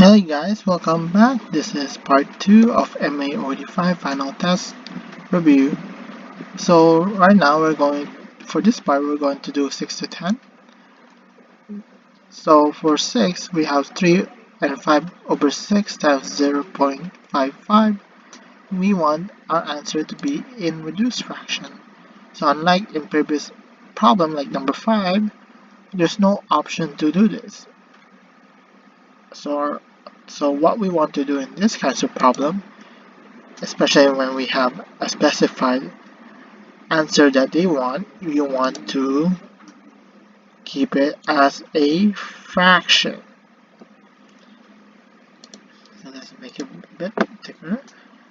Hey guys, welcome back. This is part 2 of MAOD5 final test review. So right now for this part we're going to do 6 to 10. So for 6 we have 3 and 5 over 6 times 0.55. We want our answer to be in reduced fraction. So unlike in previous problem like number 5, there's no option to do this. So what we want to do in this kind of problem, especially when we have a specified answer that they want, you want to keep it as a fraction. So let's make it a bit thicker.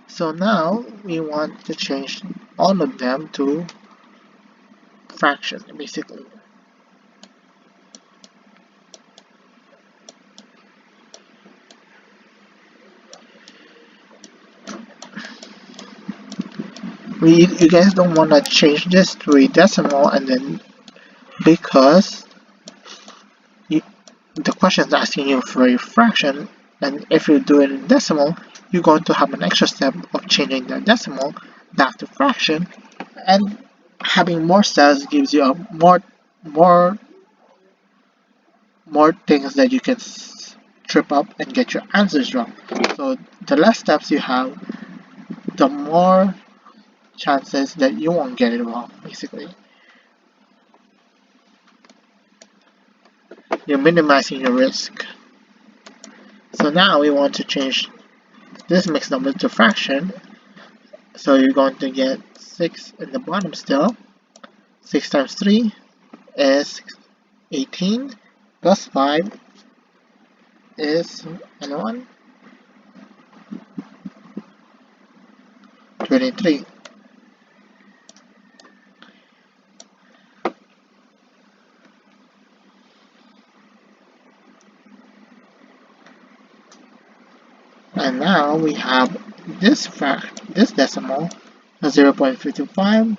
So now we want to change all of them to fraction, basically. You guys don't want to change this to a decimal and then because the question is asking you for a fraction, and if you do it in decimal, you're going to have an extra step of changing that decimal back to fraction, and having more steps gives you a more things that you can trip up and get your answers wrong. So the less steps you have, the more chances that you won't get it wrong, basically. You're minimizing your risk. So now we want to change this mixed number to fraction. So you're going to get 6 in the bottom still. 6 times 3 is 18 plus 5 is 23. And now we have this decimal, 0.55.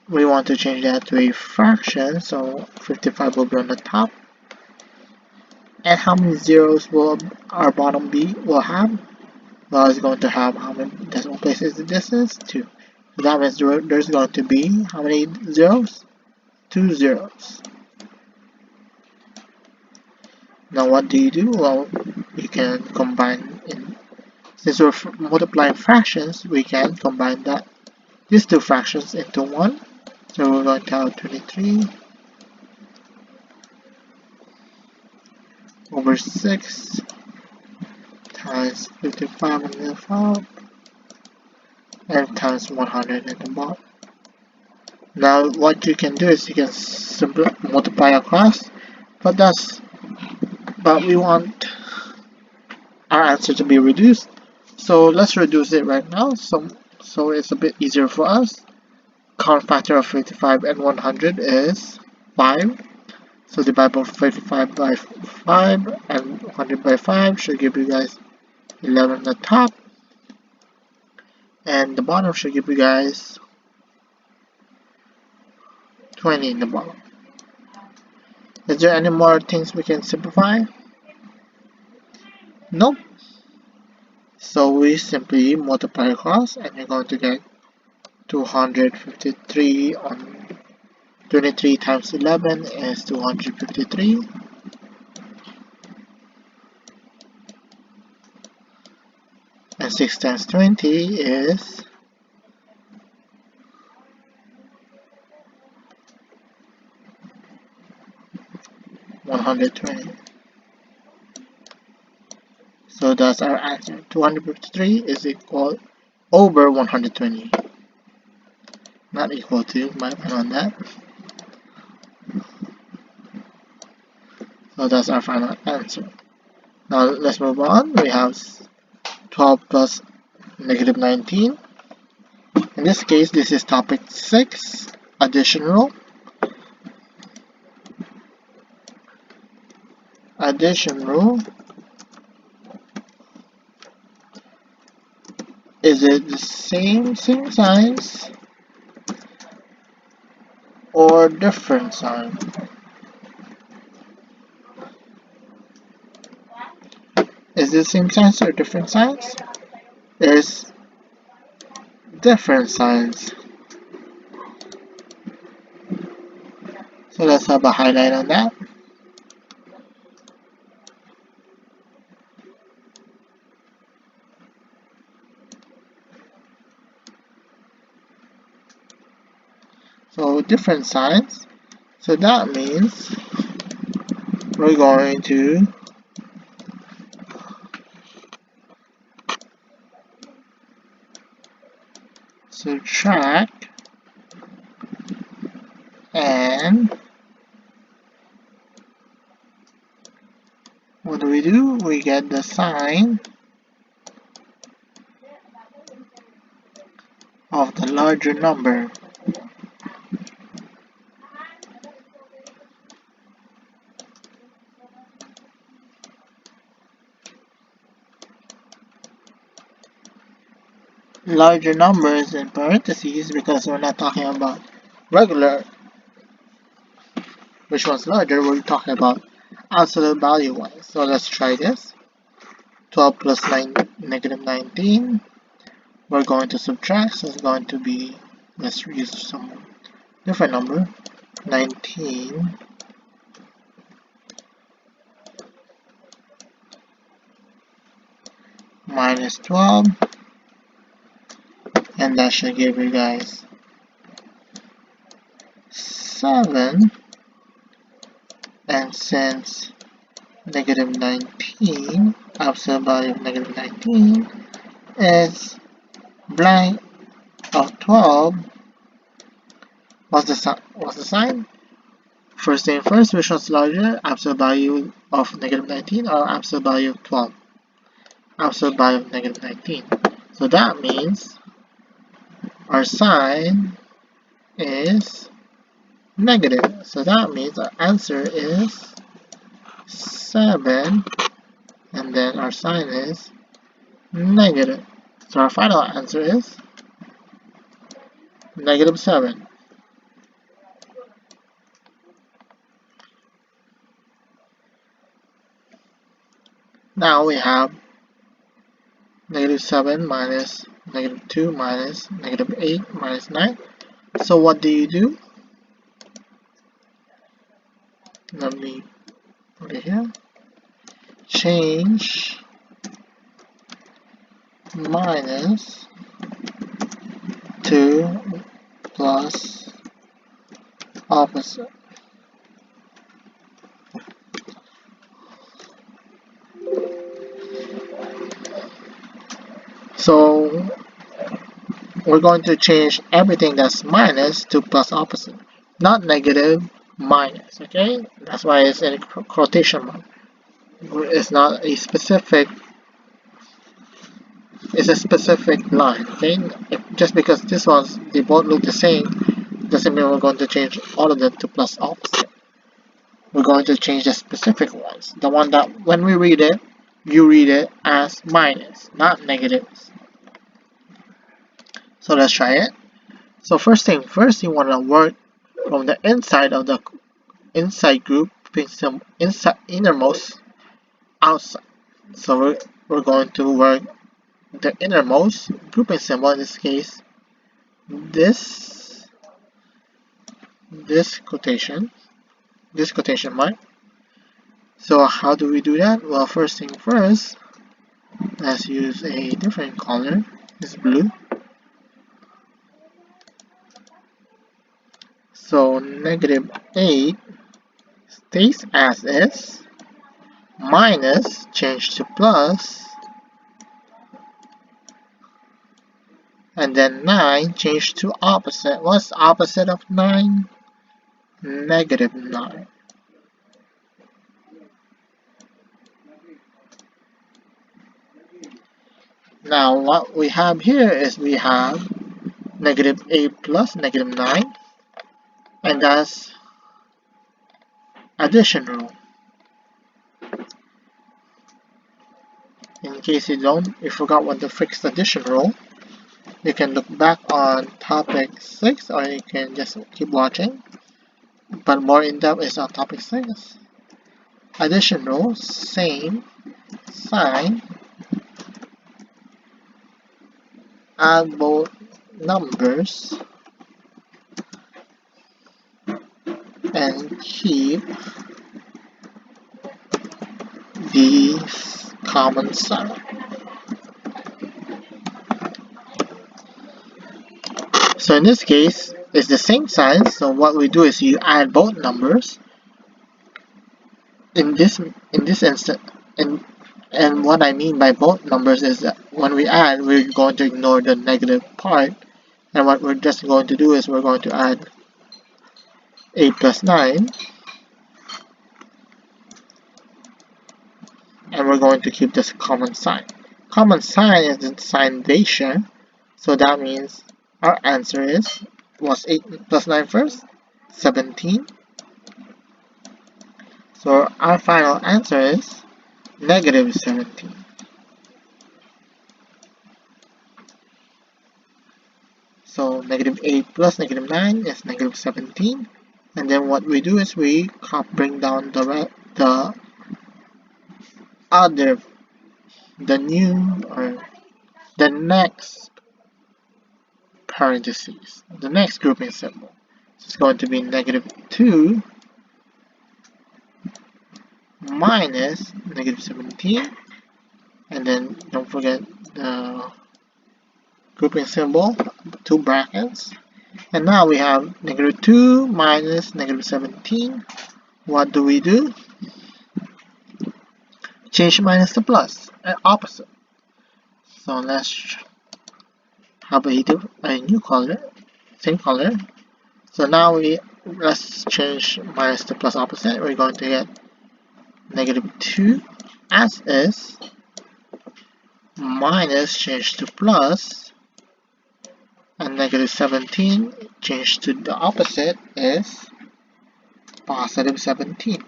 We want to change that to a fraction, so 55 will be on the top. And how many zeros will our bottom will have? Well, it's going to have how many decimal places this is? 2. So that means there's going to be how many zeros? 2 zeros. Now what do? Well, you can combine since we're multiplying fractions, we can combine these two fractions into one. So we're going to have 23 over 6 times 55 on the top and times 100 at the bottom. Now what you can do is you can simply multiply across, but we want our answer to be reduced. So let's reduce it right now. So it's a bit easier for us. Common factor of 55 and 100 is 5. So divide both 55 by 5 and 100 by 5 should give you guys 11 at the top. And the bottom should give you guys 20 in the bottom. Is there any more things we can simplify? Nope. So we simply multiply across and you're going to get 253 on 23 times 11 is 253. And 6 times 20 is 120. So that's our answer. 253 is equal over 120. Not equal to, my bad on that. So that's our final answer. Now let's move on. We have 12 plus negative 19. In this case, this is topic 6, addition rule. Addition rule. Is it the same signs or different sign? Is it same signs or different signs? Is different signs. So let's have a highlight on that. So different signs. So that means we're going to subtract, and what do? We get the sign of the larger number. Larger numbers in parentheses because we're not talking about regular, which one's larger, we're talking about absolute value wise. So let's try this. 12 plus 9, negative 19. We're going to subtract, so it's going to be, let's use some different number. 19 minus 12, and that should give you guys 7. And since negative 19, absolute value of negative 19 is blank of 12, what's the sign? First thing first, which one's larger, absolute value of negative 19 or absolute value of 12? Absolute value of negative 19. So that means our sign is negative. So that means our answer is 7, and then our sign is negative. So our final answer is negative 7. Now we have negative 7 minus negative 2 minus negative 8 minus 9. So what do you do? Let me put it here. Change minus 2 plus opposite. So we're going to change everything that's minus to plus opposite, not negative, minus, okay? That's why it's in quotation mark. It's not a specific, it's a specific line, okay? Just because this ones, they both look the same, doesn't mean we're going to change all of them to plus opposite. We're going to change the specific ones, the one that when we read it, you read it as minus, not negatives. So let's try it. So first thing first, you want to work from the inside of the inside group, some inside innermost outside. So we're going to work the innermost grouping symbol, in this case this quotation mark. So how do we do that? Well, first thing first, let's use a different color. It's blue. So negative 8 stays as is, minus change to plus, and then 9 change to opposite. What's the opposite of 9? Negative 9. Now what we have here is we have negative 8 plus negative 9, and that's addition rule. In case you forgot what the fixed addition rule, you can look back on topic 6, or you can just keep watching, but more in depth is on topic 6. Addition rule, same sign, add both numbers, and keep the common sign. So in this case, it's the same sign, so what we do is you add both numbers. In this instant, and what I mean by both numbers is that when we add, we're going to ignore the negative part, and what we're just going to do is we're going to add 8 plus 9, and we're going to keep this common sign. Common sign is the sign ratio, so that means our answer was 8 plus 9 first, 17. So our final answer is negative 17. So negative 8 plus negative 9 is negative 17. And then what we do is we bring down the next parentheses, the next grouping symbol. So it's going to be negative 2 minus negative 17, and then don't forget the grouping symbol, 2 brackets. And now we have negative 2 minus negative 17. What do we do? Change minus to plus, opposite. So let's have a new color, same color. So now let's change minus to plus opposite. We're going to get negative 2 as is, minus change to plus, and negative 17 change to the opposite is positive 17.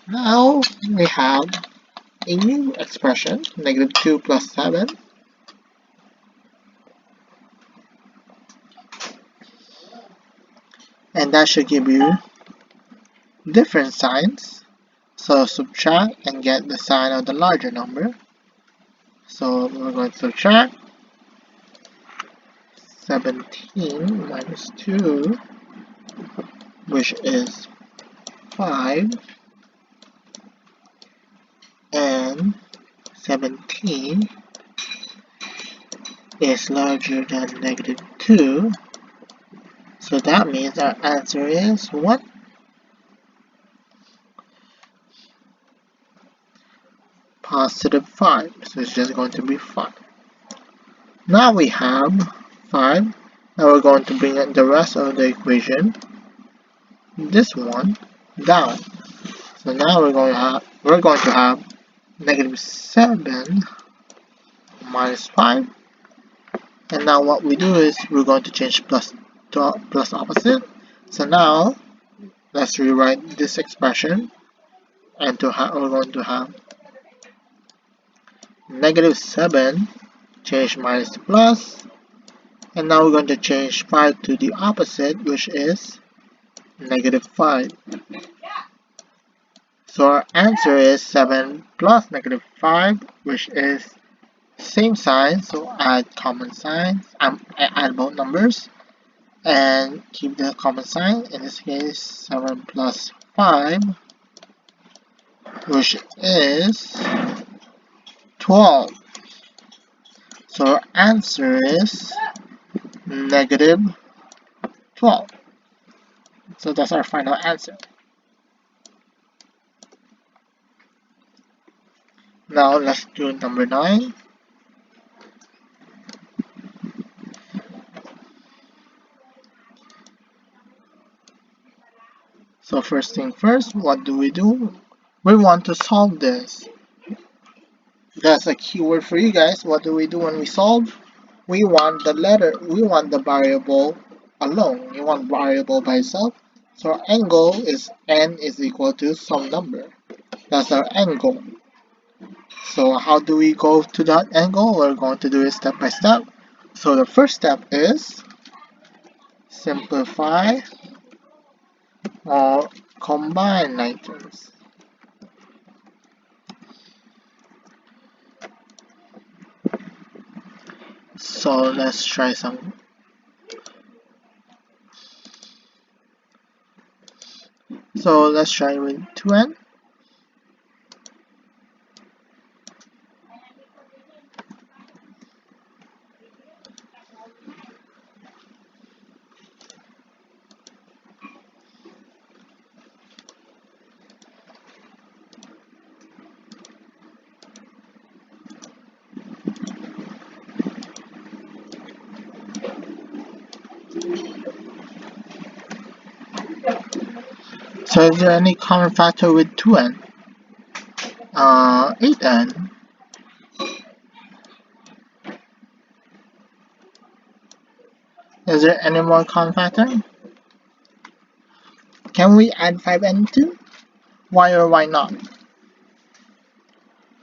Now we have a new expression, negative 2 plus 7. And that should give you different signs. So subtract and get the sign of the larger number. So we're going to subtract 17 minus 2, which is 5, and 17 is larger than negative 2. So that means our answer is what? Positive 5. So it's just going to be 5. Now we have 5. Now we're going to bring in the rest of the equation, this one, down. So now we're going to have negative 7 minus 5. And now what we do is we're going to change plus to plus opposite. So now let's rewrite this expression, and we're going to have negative 7 change minus to plus, and now we're going to change 5 to the opposite, which is negative 5. So our answer is 7 plus negative 5, which is same sign, so add common signs, add both numbers, and keep the common sign. In this case, 7 plus 5, which is 12. So our answer is negative 12. So that's our final answer. Now let's do number 9. So first thing first, what do? We want to solve this. That's a keyword for you guys. What do we do when we solve? We want the variable alone. We want variable by itself. So our end goal is n is equal to some number. That's our end goal. So how do we go to that end goal? We're going to do it step by step. So the first step is simplify or combine items. So let's try some. So let's try with 2n. So is there any common factor with 2n? 8n. Is there any more common factor? Can we add 5n too? Why or why not?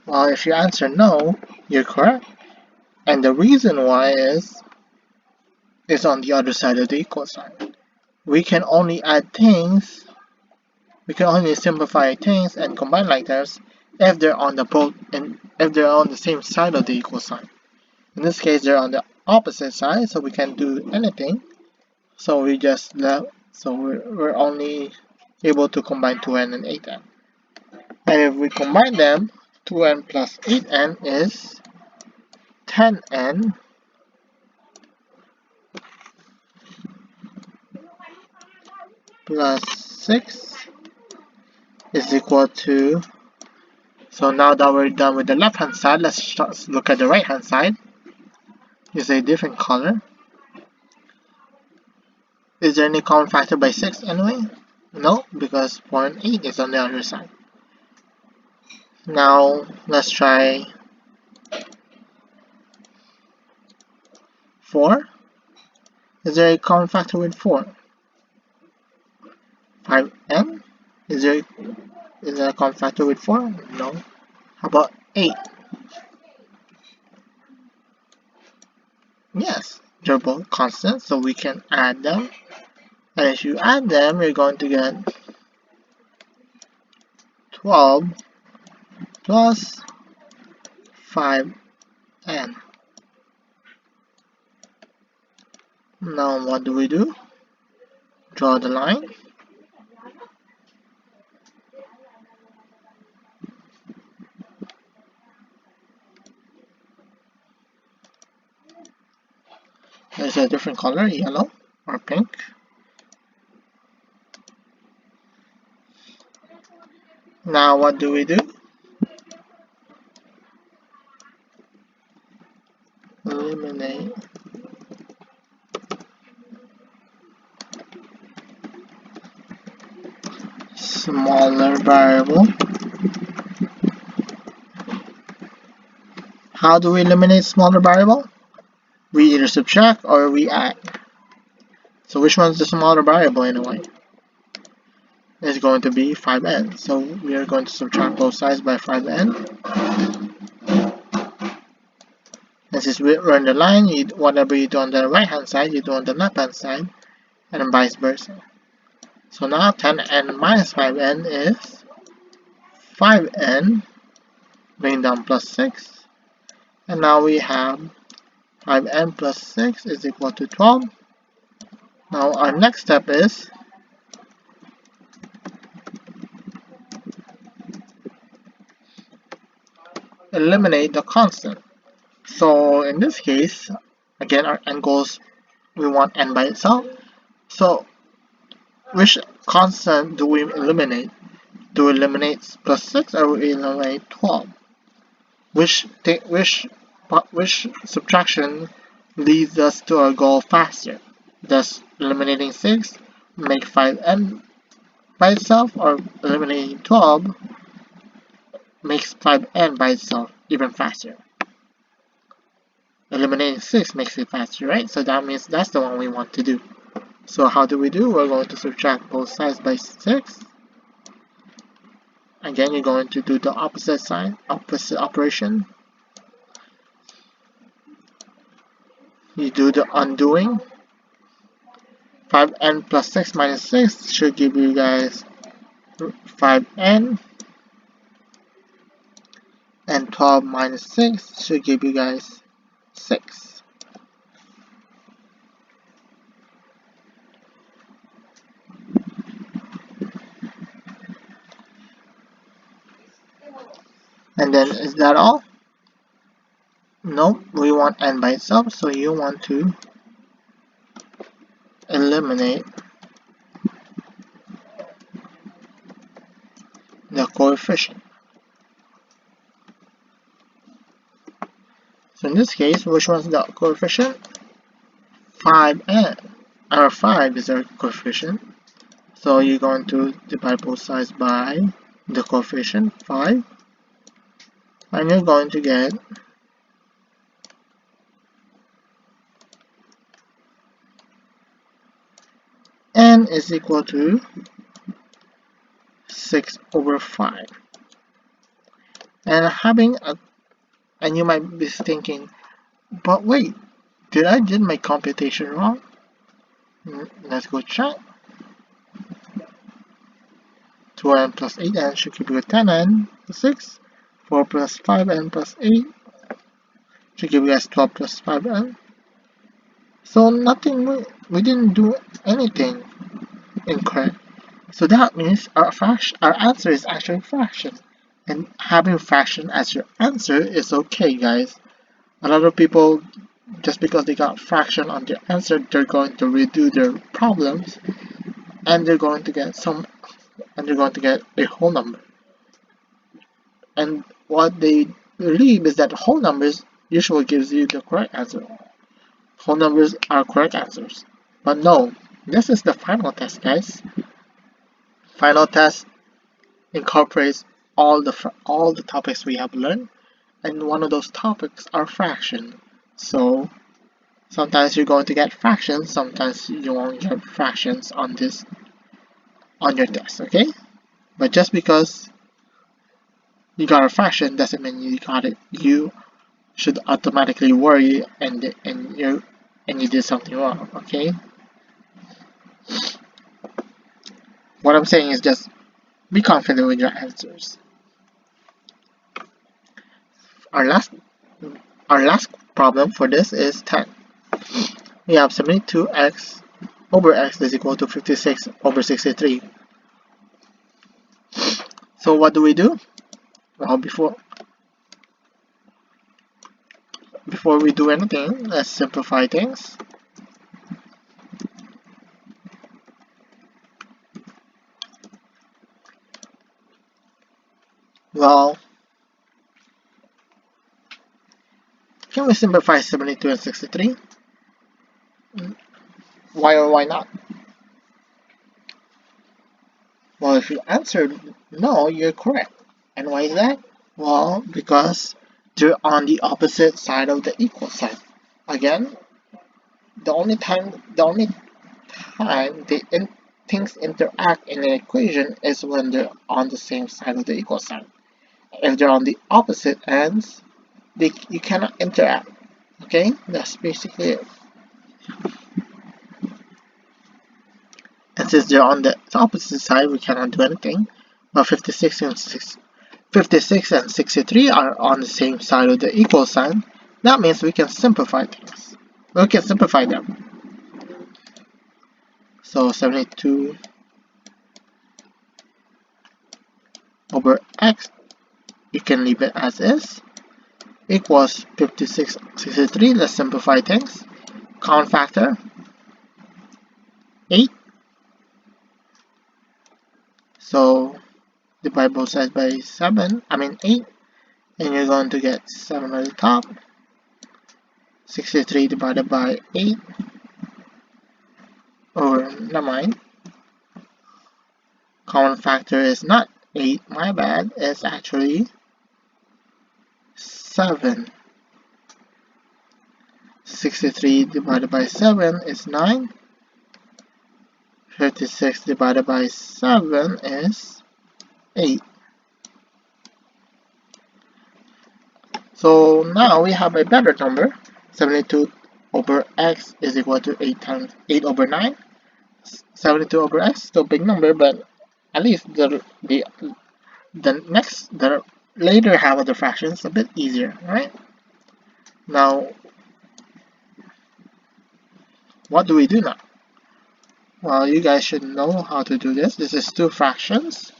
Well, if you answer no, you're correct. And the reason why is on the other side of the equal sign. We can only add things, we can only simplify things and combine letters if they're on the same side of the equal sign. In this case, they're on the opposite side, so we can't do anything. So we're only able to combine 2n and 8n. And if we combine them, 2n plus 8n is 10n plus 6 is equal to. So now that we're done with the left hand side, let's look at the right hand side. It's a different color. Is there any common factor by 6 anyway? No, because 4 and 8 is on the other side. Now let's try 4. Is there a common factor with 4? 5n? Is there a common factor with 4? No. How about 8? Yes, they're both constants, so we can add them. And if you add them, you're going to get 12 plus 5n. Now what do? Draw the line. There's a different color, yellow or pink. Now what do? Eliminate smaller variable. How do we eliminate smaller variable? We either subtract or we add. So which one's the smaller variable anyway? It's going to be 5n. So we are going to subtract both sides by 5n. And since we run the line, whatever you do on the right hand side, you do on the left hand side, and then vice versa. So now 10n minus 5n is 5n, bring down plus 6. And now we have 5n plus 6 is equal to 12. Now our next step is eliminate the constant. So in this case, again our end goals, we want n by itself. So which constant do we eliminate? Do we eliminate plus 6 or we eliminate 12? Which subtraction leads us to our goal faster? Does eliminating 6 make 5n by itself, or eliminating 12 makes 5n by itself even faster? Eliminating 6 makes it faster, right? So that means that's the one we want to do. So how do? We're going to subtract both sides by 6. Again, you're going to do the opposite sign, opposite operation. You do the undoing. 5n plus 6 minus 6 should give you guys 5n, and 12 minus 6 should give you guys 6. And then is that all? No, we want n by itself, so you want to eliminate the coefficient. So in this case, which one's the coefficient? 5n, or 5 is our coefficient. So you're going to divide both sides by the coefficient 5, and you're going to get n is equal to 6 over 5. And you might be thinking, but wait, did I do my computation wrong? Let's go check. 2n plus 8n should give you 10n plus 6. 4 plus 5n plus 8 should give you guys 12 plus 5n. So we didn't do anything incorrect. So that means our answer is actually fraction. And having fraction as your answer is okay, guys. A lot of people, just because they got fraction on their answer, they're going to redo their problems, and they're going to get a whole number. And what they believe is that whole numbers usually gives you the correct answer. Whole numbers are correct answers. But no, this is the final test, guys. Final test incorporates all the topics we have learned, and one of those topics are fraction. So sometimes you're going to get fractions, sometimes you won't get fractions on your test, okay? But just because you got a fraction doesn't mean you got it. You should automatically worry and you did something wrong, okay? What I'm saying is just be confident with your answers. Our last problem for this is 10. We have 72x over x is equal to 56 over 63. So what do we do? Well, before we do anything, let's simplify things. Well, can we simplify 72 and 63? Why or why not? Well, if you answered no, you're correct. And why is that? Well, because they're on the opposite side of the equal sign. Again, the only time things interact in an equation is when they're on the same side of the equal sign. If they're on the opposite ends, you cannot interact. Okay, that's basically it. And since they're on the opposite side, we cannot do anything. But 56 and 63 are on the same side of the equal sign. That means we can simplify things. We can simplify them. So 72 over x, you can leave it as is, equals 56, 63. Let's simplify things. Common factor, 8. So divide both sides by 8, and you're going to get 7 at the top. 63 divided by 8, or never mind. Common factor is not 8, my bad, it's actually 7. 63 divided by 7 is 9. 56 divided by 7 is 8. So now we have a better number. 72 over x is equal to 8 over 9. 72 over x, still a big number, but at least the later half of the fraction is a bit easier, right? Now, what do we do now? Well, you guys should know how to do this. This is two fractions.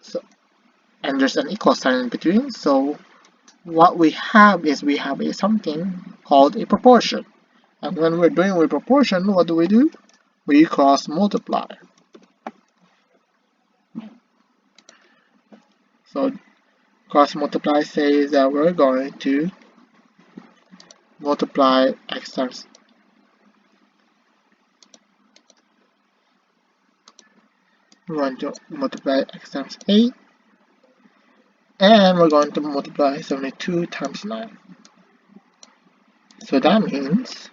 So, and there's an equal sign in between. So what we have is we have something called a proportion. And when we're doing with proportion, what do? We cross multiply. So cross multiply says that we're going to multiply x times we're going to multiply x times 8, and we're going to multiply 72 times 9. So that means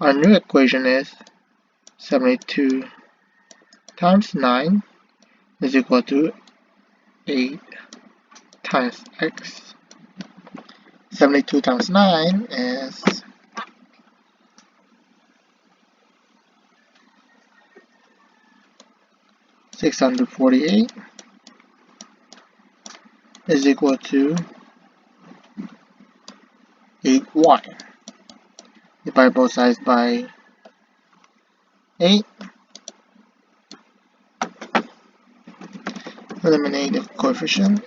our new equation is 72 times 9 is equal to 8 times x. 72 times 9 is 648 is equal to 8y. Divide both sides by 8. Eliminate the coefficient.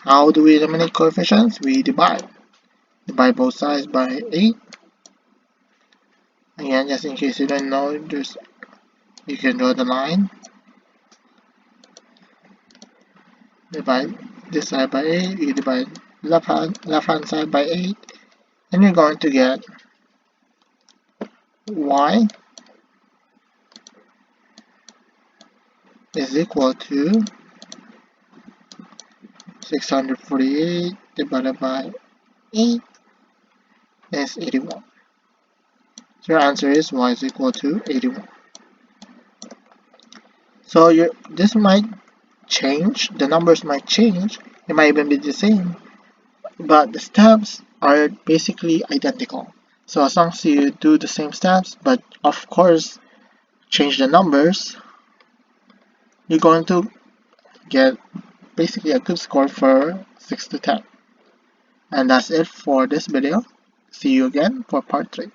How do we eliminate coefficients? We divide. Divide both sides by 8. Again, just in case you don't know, you can draw the line. Divide this side by 8. You divide left hand side by 8, and you're going to get y is equal to 648 divided by 8 is 81. So your answer is y is equal to 81. So this might change, the numbers might change, it might even be the same, but the steps are basically identical. So as long as you do the same steps, but of course change the numbers, you're going to get basically a good score for 6 to 10. And that's it for this video. See you again for part 3.